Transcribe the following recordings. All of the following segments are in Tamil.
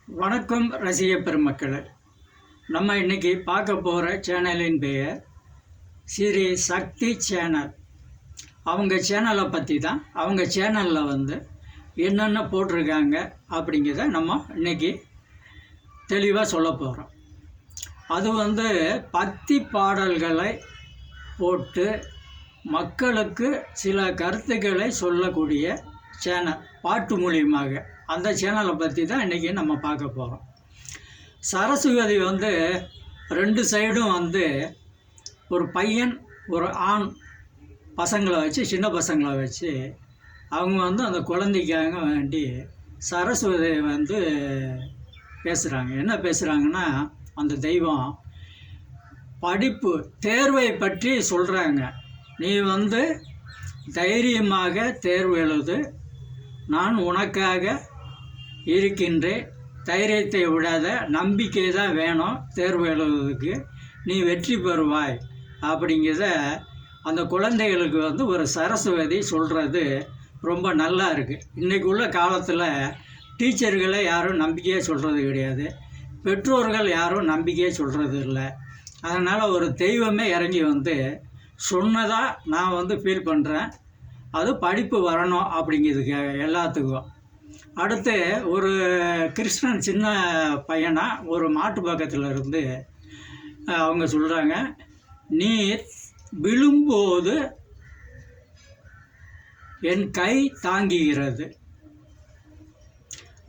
வணக்கம் ரசிக பெருமக்களே. நம்ம இன்றைக்கி பார்க்க போகிற சேனலின் பெயர் ஸ்ரீ சக்தி சேனல். அவங்க சேனலை பற்றி தான், அவங்க சேனலில் என்னென்ன போட்டிருக்காங்க அப்படிங்கிறத நம்ம இன்றைக்கி தெளிவாக சொல்ல போகிறோம். அது பக்தி பாடல்களை போட்டு மக்களுக்கு சில கருத்துக்களை சொல்லக்கூடிய சேனல், பாட்டு மூலியமாக. அந்த சேனலை பற்றி தான் இன்றைக்கி நம்ம பார்க்க போகிறோம். சரஸ்வதி ரெண்டு சைடும் ஒரு பையன் ஒரு ஆண் பசங்களை வச்சு, சின்ன பசங்களை வச்சு அவங்க அந்த குழந்தைக்காக வேண்டி சரஸ்வதி பேசுகிறாங்க. என்ன பேசுகிறாங்கன்னா, அந்த தெய்வம் படிப்பு தேர்வை பற்றி சொல்கிறாங்க. நீ தைரியமாக தேர்வு எழுது, நான் உனக்காக இருக்கின்றேன், தைரியத்தை விடாத, நம்பிக்கை தான் வேணும் தேர்வு எழுதுறதுக்கு, நீ வெற்றி பெறுவாய் அப்படிங்கிறத அந்த குழந்தைகளுக்கு ஒரு சரஸ்வதி சொல்கிறது ரொம்ப நல்லா இருக்குது. இன்றைக்கு உள்ள காலத்தில் டீச்சர்களை யாரும் நம்பிக்கையாக சொல்கிறது கிடையாது, பெற்றோர்கள் யாரும் நம்பிக்கையாக சொல்கிறது இல்லை. அதனால் ஒரு தெய்வமே இறங்கி சொன்னதாக நான் ஃபீல் பண்ணுறேன். அது படிப்பு வரணும் அப்படிங்கிறதுக்காக எல்லாத்துக்கும். அடுத்து ஒரு கிருஷ்ணன் சின்ன பையனாக ஒரு மாட்டு பக்கத்தில் இருந்து அவங்க சொல்கிறாங்க, நீ விழும்போது என் கை தாங்குகிறது,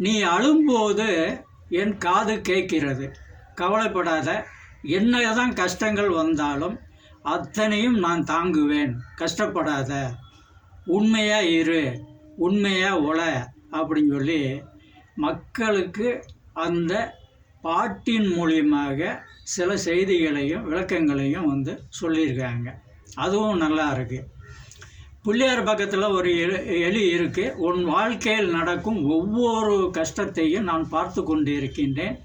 நீ அழும்போது என் காது கேட்கிறது, கவலைப்படாத, என்னதான் கஷ்டங்கள் வந்தாலும் அத்தனையும் நான் தாங்குவேன், கஷ்டப்படாத, உண்மையாக இரு, உண்மையாக உழ அப்படின்னு சொல்லி மக்களுக்கு அந்த பாட்டின் மூலியமாக சில செய்திகளையும் விளக்கங்களையும் சொல்லியிருக்காங்க. அதுவும் நல்லா இருக்குது. பிள்ளையார் பக்கத்தில் ஒரு எலி இருக்குது. உன் வாழ்க்கையில் நடக்கும் ஒவ்வொரு கஷ்டத்தையும் நான் பார்த்து கொண்டு இருக்கின்றேன்,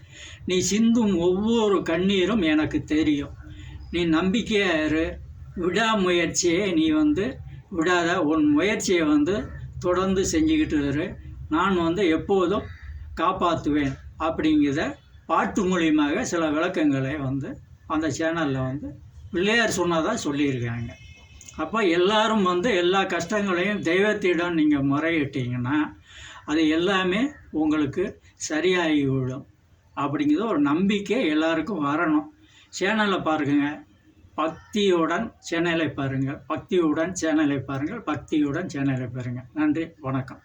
நீ சிந்தும் ஒவ்வொரு கண்ணீரும் எனக்கு தெரியும், நீ நம்பிக்கையாக இரு, விடாமுயற்சியை நீ விடாத, உன் முயற்சியை தொடர்ந்து செஞ்சுக்கிட்டு இரு, நான் எப்போதும் காப்பாற்றுவேன் அப்படிங்கிறத பாட்டு மூலியமாக சில விளக்கங்களை அந்த சேனலில் பிள்ளையார் சொன்னதாக சொல்லியிருக்காங்க. அப்போ எல்லோரும் எல்லா கஷ்டங்களையும் தெய்வத்திடம் நீங்கள் முறையிட்டீங்கன்னா அது எல்லாமே உங்களுக்கு சரியாகி விடும் அப்படிங்கிறது ஒரு நம்பிக்கை எல்லாருக்கும் வரணும். சேனலை பாருங்க, பக்தியுடன் சேனலை பாருங்கள், பக்தியுடன் சேனலை பாருங்கள், பக்தியுடன் சேனலை பாருங்கள். நன்றி, வணக்கம்.